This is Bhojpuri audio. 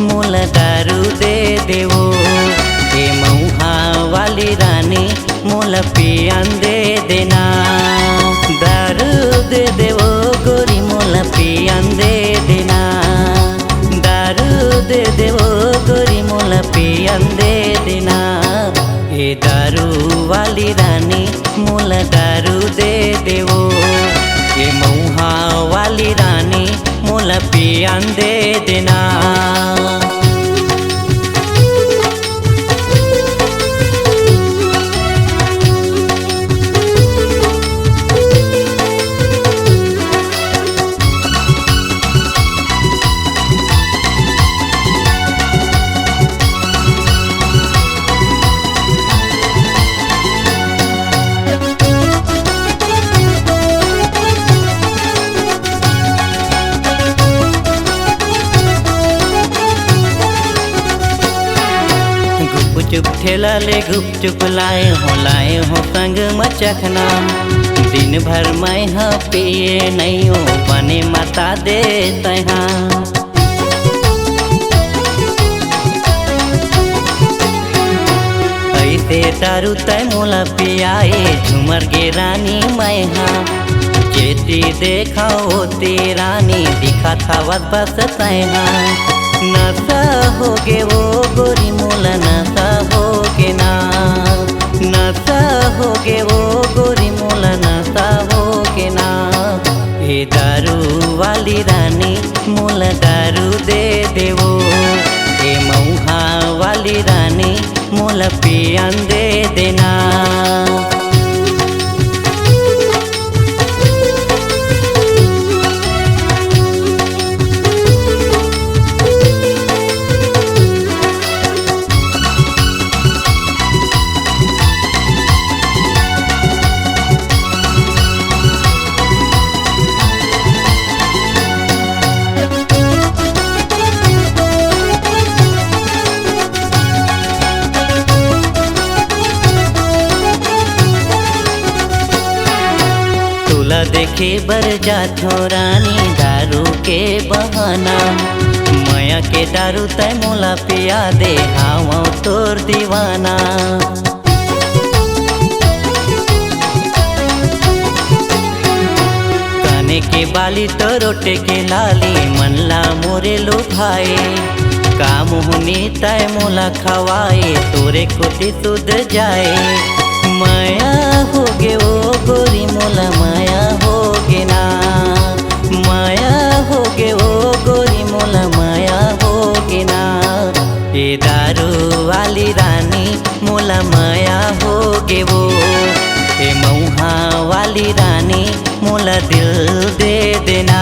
मोला दारू दे देवो। ए मऊहा वाली रानी मोला पियान दे देना। दारू दे देवो गोरी मोला पियान दे देना। दारू दे देवो गोरी मोला पियान दे देना। ए दारू वाली रानी मोला दारू दे देवो। ए मऊहा वाली रानी मोला पियान दे देना। चुप ठेला ले गुपचुप लाए हो संग मचखना। दिन भर मैं हाँ पिए नहीं हो बने माता दे तहा। ऐसे दारू तय मोला पियाए झुमर गे रानी मैं हाँ। जेती देखा होती रानी दिखा था बस तहा। नशा हो गे वो गोरी मोला नशा हो गे ना। नशा हो गे वो गोरी मोला नशा हो गे ना। ए दारू वाली रानी मोला दारू दे देवो। ए मऊहा वाली रानी मोला पियान दे देना। देखे बर जाथो रानी दारू के बहाना। माया के दारू तय मोला पिया दे हावा तोर दीवाना। काने के बाली तो रोटे के लाली मनला मोरे लो भाई। का मोहनी तय मोला खवाए तोरे कोटी सुध जाए। माया हो गे वो गोरी मोला माया हो गे ना। माया हो गे वो गोरी मोला माया हो गे ना। ए दारू वाली रानी मोला माया हो गे वो। ए मऊहा वाली रानी मोला दिल दे देना।